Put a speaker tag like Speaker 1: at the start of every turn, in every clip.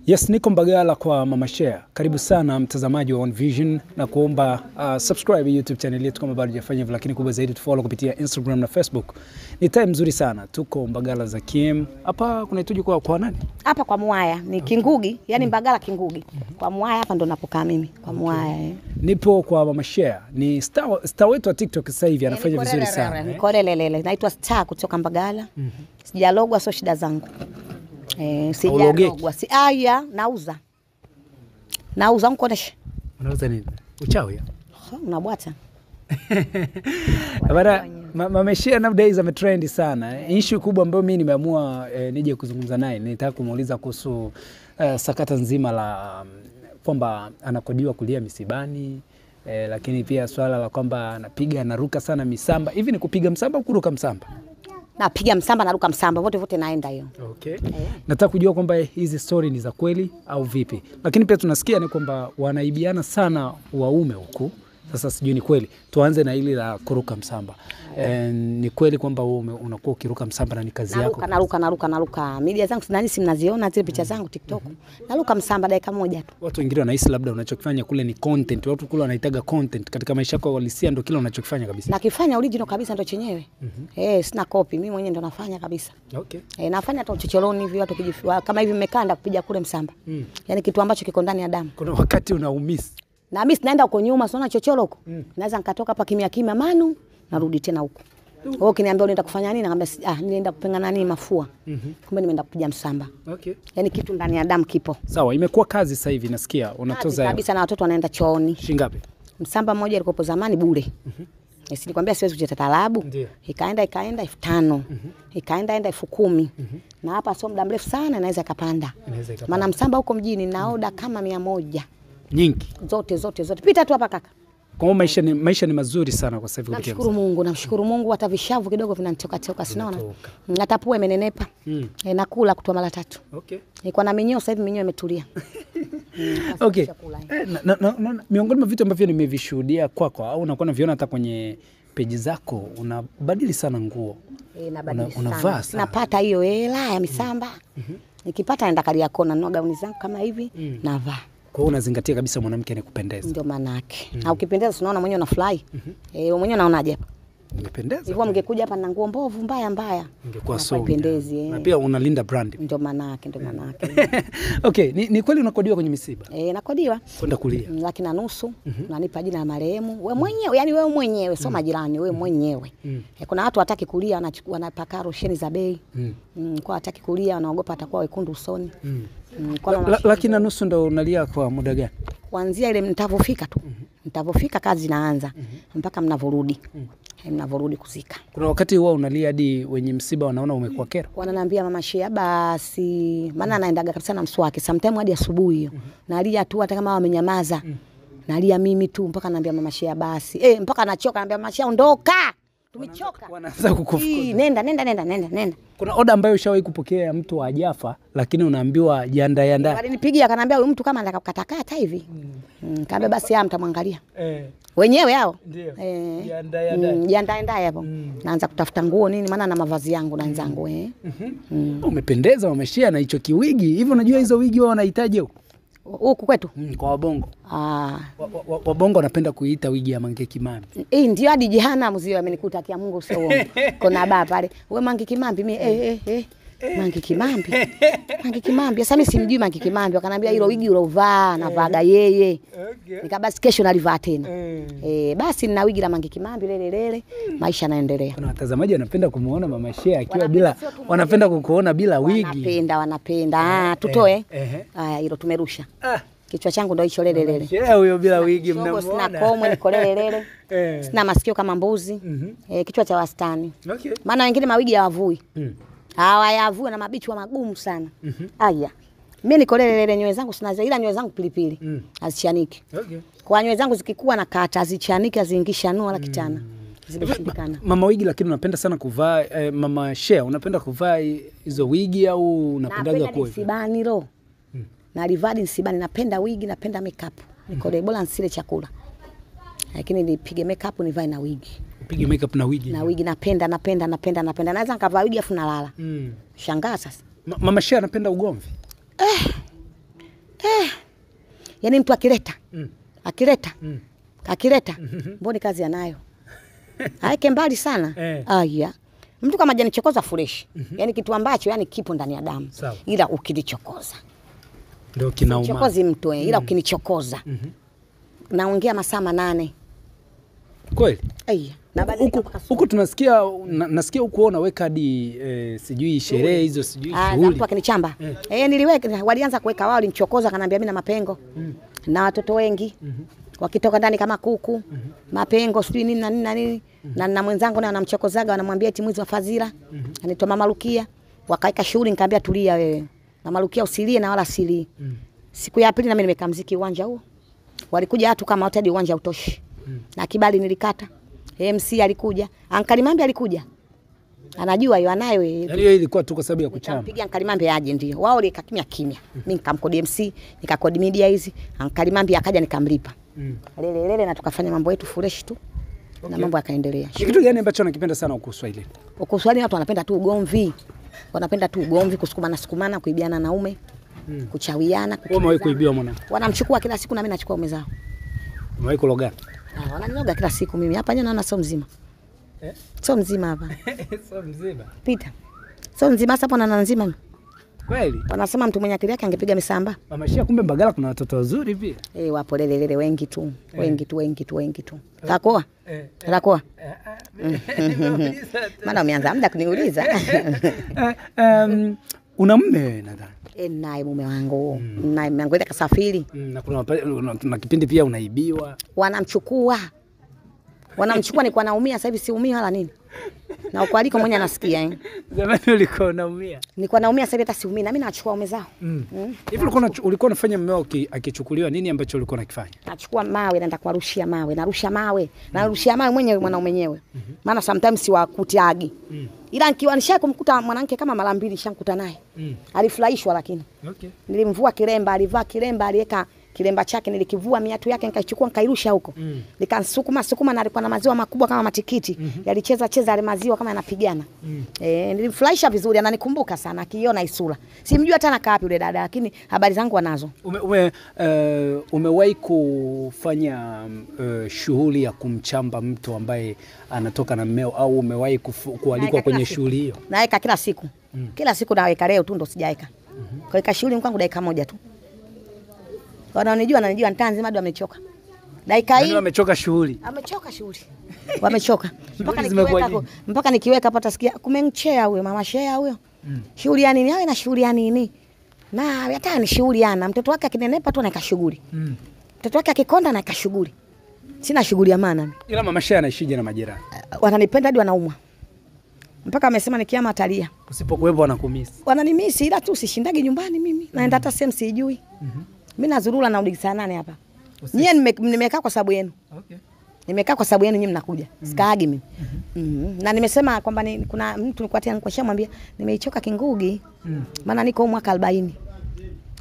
Speaker 1: Yes, niko Mbagala kwa Mama Shea. Karibu sana mtazamaji wa One Vision na kuomba subscribe YouTube channel yetu kama bado hujafanya hivyo, lakini kubwa zaidi tufollow kupitia Instagram na Facebook. Ni time nzuri sana. Tuko Mbagala za KM. Hapa kunaituje kwa nani?
Speaker 2: Hapa kwa Mwaya, ni Kingugi, yani Mbagala Kingugi. Kwa Mwaya hapa ndo napokaa mimi, kwa Mwaya.
Speaker 1: Nipo kwa Mama Shea. Ni star wetu wa TikTok sasa hivi anafanya vizuri sana.
Speaker 2: Nikolelele. Naitwa Star kutoka Mbagala. Sijalogwa, sio shida zangu. Sijalogwa. Aya, nauza mkonesha.
Speaker 1: Unauza nini? Uchawi?
Speaker 2: Unabwata.
Speaker 1: Bana Mama Shea nowadays ametrend sana. Issue kubwa ambayo mimi nimeamua nije kuzungumza naye, nitaka kumuuliza kuhusu sakata nzima la kwamba anakodiwa kulia misibani, lakini pia swala la kwamba anapiga anaruka sana misamba. Hivi ni kupiga msamba au kuruka msamba?
Speaker 2: Napiga msamba na ruka msamba, vote naenda hiyo.
Speaker 1: Okay. Nataka kujua kwamba hizi story ni za kweli au vipi. Lakini pia tunasikia ni kwamba wanaibiana sana waume huku. Sasa sijui ni kweli. Tuanze na hili la kuruka msamba. Ni kweli kwamba wewe unakuwa ukiruka msamba na ni kazi yako?
Speaker 2: Naruka. Media zangu nani si mnaziona zile picha zangu TikTok. Naruka msamba dakika moja tu.
Speaker 1: Watu wengine wanahisi labda unachokifanya kule ni content. Watu kule wanaitaga content. Katika maisha yako halisia ndio kile unachokifanya kabisa.
Speaker 2: Nakifanya original kabisa ndio chenyewe. Sina copy. Mimi mwenyewe ndo nafanya kabisa.
Speaker 1: Okay.
Speaker 2: Nafanya hata uchochoroni hivi watu kijifua kama hivi mmekanda kupiga kule msamba. Yaani kitu ambacho kiko ndani ya damu.
Speaker 1: Kuna wakati unaumisi.
Speaker 2: Na mimi naenda huko nyuma, siona chochoro huko. Naweza nikatoka hapa kimya manu, narudi tena huko. Wao kiniambia unaenda kufanya nini? Nakwambia nienda kupenga nani mafua. Kumbe nimeenda kupiga msamba. Okay. Yaani kitu ndani ya damu kipo.
Speaker 1: Sawa, imekuwa kazi sasa hivi nasikia unatoza
Speaker 2: kabisa na watoto wanaenda chooni.
Speaker 1: Shilingi ngapi?
Speaker 2: Msamba mmoja ilikopo zamani bure. Nilikwambia siwezi kucheza talabu. Ikaenda 5,000. Ikaenda 10,000. Na hapa sio muda mrefu sana inaweza kapanda. Maana msamba huko mjini naoda kama 100.
Speaker 1: Nyingi.
Speaker 2: Zote. Pita tu hapa kaka.
Speaker 1: Kwa maisha ni mazuri sana kwa sasa hivi kupitia.
Speaker 2: Namshukuru Mungu hata vishavu kidogo vinanitoka sinaona. Hata pua imenenepa. Nakula kutoa mara 3. Okay. Nilikuwa na minyoo sasa hivi minyoo imetulia.
Speaker 1: Okay. Miongoni mwa vitu ambavyo nimevishuhudia kwako au unakuwa unaviona hata kwenye peji zako, unabadili sana nguo.
Speaker 2: Nabadili sana.
Speaker 1: Unavaa sana.
Speaker 2: Napata hiyo hela ya misamba. Nikipata naenda Kariakoo na gauni zangu kama hivi navaa.
Speaker 1: Kwa hiyo unazingatia kabisa mwanamke anakupendeza.
Speaker 2: Ndio maana yake. Na ukipendeza unaona mwenyewe unafurahi. Wewe mwenyewe unaonaje hapa?
Speaker 1: Umependeza.
Speaker 2: Hivyo mngekuja hapa na nguo mbovu mbaya.
Speaker 1: Ingekuwa so.
Speaker 2: Pendezi.
Speaker 1: Na pia unalinda brand.
Speaker 2: Ndio maana yake.
Speaker 1: Okay, ni kweli unakodiwa kwenye misiba?
Speaker 2: Nakodiwa.
Speaker 1: Kwenda kulia.
Speaker 2: Lakini na nusu nanipa jina la marehemu. Wewe mwenyewe, yani wewe mwenyewe, sio majirani, wewe mwenyewe. Kuna watu hataki kulia wanapaka rosheni za bei. Kwa hataki kulia wanaogopa atakuwa wekundu usoni.
Speaker 1: Lakini na nusu ndo unalia kwa muda gani?
Speaker 2: Kuanzia ile mtavofika tu. Mtavofika kazi inaanza mpaka mnavorudi. Mnavorudi kuzika.
Speaker 1: Kuna wakati huwa unalia hadi wenye msiba wanaona umekuwa kero?
Speaker 2: Wananiambia Mama Shea basi, maana anaendaga kabisa na mswaki sometimes hadi asubuhi hiyo. Nalia tu hata kama wamenyamaza. Nalia mimi tu mpaka naambia Mama Shea basi. Mpaka anachoka naambia Mama Shea ondoka. Tumechoka.
Speaker 1: Wanaanza kukufukuza.
Speaker 2: Nenda.
Speaker 1: Kuna oda ambayo ushawahi kupokea mtu hajafa lakini unaambiwa janda.
Speaker 2: Walinipigia akaniambia huyu mtu kama anataka kukatakata hivi. Kaambia basi mtamwangalia. Wenyewe hao.
Speaker 1: Ndio.
Speaker 2: Janda hapo. Naanza kutafuta nguo nini maana na mavazi yangu na wenzangu
Speaker 1: Umependeza Mama Shea na hicho kiwigi. Hivi unajua hizo wigi wao wanahitaji
Speaker 2: huku kwetu?
Speaker 1: Kwa Wabongo. Wabongo wanapenda kuiita wigi ya Mange Kimambi.
Speaker 2: Ndio hadi jehanamu zio amenikuta kia Mungu sio uongo. Kuna baba pale. Wewe Mange Kimambi mimi Mange Kimambi. Sasa mimi simjui Mange Kimambi. Wakaniambia hilo wigi ulovaa navaga yeye. Nikabasi kesho nalivaa tena. Basi nina wigi la Mange Kimambi lele. Maisha yanaendelea.
Speaker 1: Kuna watazamaji wanapenda kumuona Mama Shea akiwa bila wanapenda kukuona bila wigi.
Speaker 2: Wanapenda. Tutoe. Haya hilo tumerusha. Kichwa changu ndio hicho lele.
Speaker 1: Shea huyo bila wigi mnamuona.
Speaker 2: Sina komwe niko lele. Sina masikio kama mbuzi. Kichwa cha wastani. Okay. Maana wengine mawigi hawavui. Hawayavui na mabichwa magumu sana. Aya. Mimi niko lele nywele zangu sinazo ila nywele zangu pilipili. Azichaniki. Okay. Kwa nywele zangu zikikua na kata azichaniki azingisha nua la kitana. Zimeshindikana.
Speaker 1: Mama wigi lakini unapenda sana kuvaa Mama Shea unapenda kuvaa hizo wigi au unapendaga kwa
Speaker 2: msibani lo? Na livadi msibani napenda wigi napenda makeup. Niko bora nsile chakula. Lakini nipige makeup nivae na wigi.
Speaker 1: Upige makeup na wigi?
Speaker 2: Na wigi napenda. Naweza nikavaa wigi afu nalala. Shangaa sasa.
Speaker 1: Mama Shea anapenda ugomvi?
Speaker 2: Yaani mtu akileta. Akileta. Mbona kazi anayo? Haike mbali sana. Aya. Mtu kama hajanichokoza fresh. Yaani kitu ambacho yani kipo ndani ya damu. Ila ukinichokoza.
Speaker 1: Ndio kinauma.
Speaker 2: Chokozi mtu ila ukinichokoza. Naongea masaa 8.
Speaker 1: Kweli?
Speaker 2: Aya.
Speaker 1: Huko tunasikia nasikia huko unaweka hadi sijui sherehe hizo sijui shughuli.
Speaker 2: Mtu akinichamba. Niliweka walianza kuweka wao walinichokoza kananiambia mimi na mapengo. Na watoto wengi. Wakitoka ndani kama kuku, mapengo sijui nini na nini. Na mwenzangu naye anamchokozaga anamwambia eti mwizi wa fadhila. Anaitwa Mama Rukia. Wakaika shughuli nikamwambia tulia wewe. Mama Rukia usilie na wala silie. Siku ya pili na mimi nimekaa muziki uwanja huo. Walikuja watu kama hoteli uwanja utoshi. Na kibali nilikata. MC alikuja. Ankalimambi alikuja. Anajua hiyo anayo.
Speaker 1: Yaani hiyo ilikuwa tu kwa sababu ya kuchamba.
Speaker 2: Nikampigia Ankalimambi aje ndio. Wao wale kimya. Mimi nikamkodi MC, nikakodi media hizi. Ankalimambi akaja nikamlipa. Lele na tukafanya mambo yetu fresh tu. Na mambo yakaendelea.
Speaker 1: Kitu gani ambacho nakipenda sana huko Swahili?
Speaker 2: Huko Swahili watu wanapenda tu ugomvi. Wanapenda tu ugomvi, kusukumana, kuibiana na ume. Kuchawiana.
Speaker 1: Wewe kuibiwa mwanangu.
Speaker 2: Wanamchukua kila siku na mimi nachukua ume zao.
Speaker 1: Umewahi kuloga?
Speaker 2: Wananiloga kila siku mimi. Hapa naona sio mzima. Sio mzima hapa.
Speaker 1: Sio mzima.
Speaker 2: Pita. Sio mzima hapa na nzima mimi.
Speaker 1: Kweli?
Speaker 2: Wanasema mtu mwenye akili yake angepiga misamba.
Speaker 1: Mama Shia, kumbe Mbagala kuna watoto wazuri pia.
Speaker 2: Wapo lele wengi tu. Wengi tu. Takoa? Takoa? Maana umeanza muda kuniuliza.
Speaker 1: Una mume wewe nadhani?
Speaker 2: Naye mume wangu. Naye mume wangu ile kasafiri.
Speaker 1: Na kuna kipindi pia unaibiwa.
Speaker 2: Wanamchukua ni kwa naumia sasa hivi siumii wala nini. Na uko aliko mwenye anasikia
Speaker 1: Zamani ulikuwa unaumia.
Speaker 2: Nilikuwa naumia sasa hivi hata siumii na mimi nachukua ume zao.
Speaker 1: Hivi ulikuwa unafanya mmeo akichukuliwa nini ambacho ulikuwa unakifanya?
Speaker 2: Nachukua mawe naenda kuwarushia mawe, narusha mawe mwenyewe mwenyewe. Maana sometimes siwakutiagi. Ila nikiwa nishakumkuta mwanamke kama mara 2 nishamkuta naye. Alifurahishwa lakini. Nilimvua kilemba, alivaa kilemba, aliweka kilemba chake nilikivua miatu yake nikaichukua nikairusha huko. Nikansukuma na alikuwa na maziwa makubwa kama matikiti. Yalicheza yale maziwa kama yanapigana. Nilimfurahisha vizuri, ananikumbuka sana akiona isura. Simjui hata nakaa wapi yule dada lakini habari zangu wanazo.
Speaker 1: Umewahi kufanya shughuli ya kumchamba mtu ambaye anatoka na mmeo au umewahi kualikwa kwenye shughuli hiyo?
Speaker 2: Naweka kila siku. Kila siku naweka, leo tu ndo sijaeka. Kwa shughuli kwangu dakika 1 tu. Wananijua ntaa nzima bado wamechoka. Dakika hii
Speaker 1: wamechoka shughuli.
Speaker 2: Amechoka shughuli. Wamechoka. Mpaka nikiweka hapa tasikia kumenchea huyo Mama Shea huyo. Shughuli ya nini? Awe na shughuli ya nini? Na hata ni shughuli ana. Mtoto wake akinenepa tu anaika shughuli. Mtoto wake akikonda anaika shughuli. Sina shughuli ya maana.
Speaker 1: Ila Mama Shea anaishije na majirani?
Speaker 2: Wananipenda hadi wanaumwa. Mpaka amesema nikiama atalia.
Speaker 1: Usipokuwepo wanakumisi.
Speaker 2: Wananimisi ila tu sishindagi nyumbani mimi. Naenda hata sehemu sijui. Mimi nazurula na saa 8 hapa. Nyie nimekaa kwa sababu yenu. Nimekaa kwa sababu yenu nyinyi mnakuja. Sikaagi mimi. Na nimesema kwamba kuna mtu nilikuwa tena nishamwambia nimeichoka Kingugi. Maana niko mwaka 40.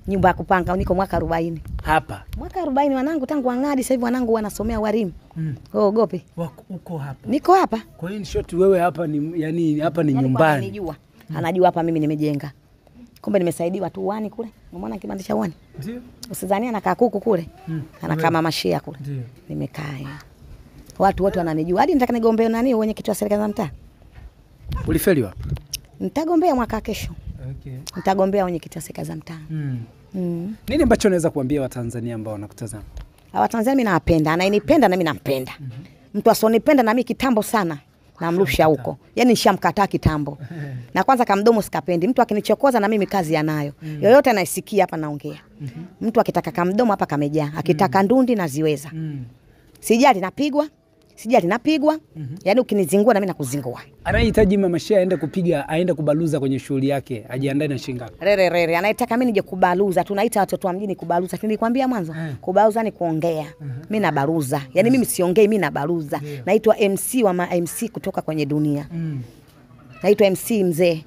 Speaker 2: Nyumba ya kupanga niko mwaka 40.
Speaker 1: Hapa.
Speaker 2: Mwaka 40 wanangu tangu Angadi sasa hivi wanangu wanasomea walimu. Ogope.
Speaker 1: Uko hapa.
Speaker 2: Niko hapa.
Speaker 1: Kwa hiyo ni short wewe hapa ni yani hapa ni nyumbani.
Speaker 2: Anijua. Anajua hapa mimi nimejenga. Kumbe nimesaidiwa tu uani kule. Umeona kibanda cha uani?
Speaker 1: Ndio.
Speaker 2: Usidhania anakaa kuku kule. Anakaa Mama Shea kule.
Speaker 1: Ndio.
Speaker 2: Nimekaa. Watu wote wananijua. Hadi nataka nigombee nani wenye kitu wa serikali za mtaa.
Speaker 1: Ulifeli wapi?
Speaker 2: Nitagombea mwaka kesho. Nitagombea wenye kitu wa serikali za mtaa.
Speaker 1: Nini ambacho unaweza kuambia Watanzania ambao wanakutazama?
Speaker 2: Watanzania mimi nawapenda, anayenipenda na mimi nampenda. Mtu asonipenda na mimi kitambo sana namrusha huko. Yaani nishamkataa kitambo. Na kwanza kamdomo sikapendi. Mtu akinichokoza na mimi kazi yanayo. Yoyote anaisikia hapa naongea. Mtu akitaka kamdomo hapa kamejaa. Akitaka ndundi naziweza. Sijali napigwa. Yaani ukinizingua na mimi nakuzingua.
Speaker 1: Anahitaji Mama Shea aende kubaluza kwenye shughuli yake, ajiandae na shilingi ngapi?
Speaker 2: Rere. Anataka mimi nije kubaluza. Tunaita watoto wa mjini kubaluza. Nilikwambia mwanzo, kubaluza ni kuongea. Mimi nabaruza. Yaani mimi siongei, mimi nabaruza. Naitwa MC wa MC kutoka kwenye dunia. Naitwa MC mzee.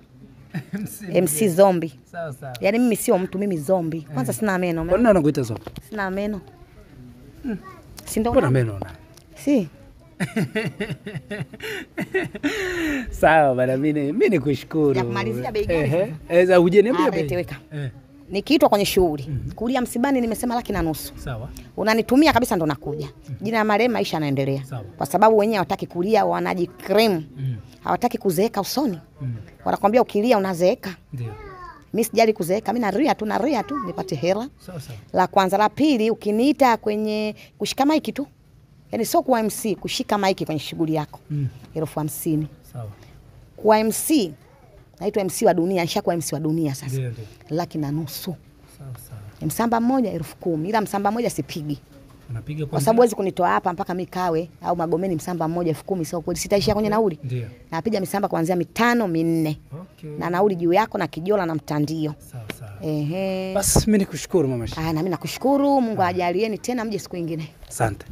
Speaker 2: MC zombie.
Speaker 1: Sawa.
Speaker 2: Yaani mimi sio mtu, mimi zombie. Kwanza sina meno.
Speaker 1: Kwa nini anakuita zombie?
Speaker 2: Sina meno. Si ndio?
Speaker 1: Kuna meno na.
Speaker 2: Si.
Speaker 1: Sawa bana, mimi nikushukuru.
Speaker 2: Ya kumalizia bei gani?
Speaker 1: Uje niambie bei.
Speaker 2: Teweka. nikiitwa kwenye shughuli, kulia msibani nimesema 1,500,000.
Speaker 1: Sawa.
Speaker 2: Unanitumia kabisa ndo nakuja. Jina la marehemu maisha yanaendelea. Kwa sababu wenyewe hawataki kulia, wanajicream. Hawataki kuzeeka usoni. Wanakuambia ukilia unazeeka.
Speaker 1: Ndio.
Speaker 2: Mimi sijali kuzeeka, mimi naria tu nipate hela.
Speaker 1: Sawa.
Speaker 2: La kwanza, la pili ukiniita kwenye kushika maiki tu. Yaani sio kwa MC, kushika maiki kwenye shughuli yako. 50,000.
Speaker 1: Sawa.
Speaker 2: Kwa MC naitwa MC wa dunia, nishakuwa MC wa dunia sasa.
Speaker 1: Ndio.
Speaker 2: 1,500,000.
Speaker 1: Sawa.
Speaker 2: Msamba mmoja 10,000, ila msamba mmoja sipigi.
Speaker 1: Unapiga
Speaker 2: kwa sababu huwezi kunitoa hapa mpaka Mikawe au Magomeni msamba mmoja 10,000 sio kweli, sitaishia kwenye nauli.
Speaker 1: Ndio.
Speaker 2: Napiga misamba kuanzia 5, 4.
Speaker 1: Okay.
Speaker 2: Na nauli juu yako na kijola na mtandio.
Speaker 1: Sawa.
Speaker 2: Ehe.
Speaker 1: Basi mimi nikushukuru Mama Shi.
Speaker 2: Na mimi nakushukuru, Mungu ajalieni tena mje siku nyingine.
Speaker 1: Asante.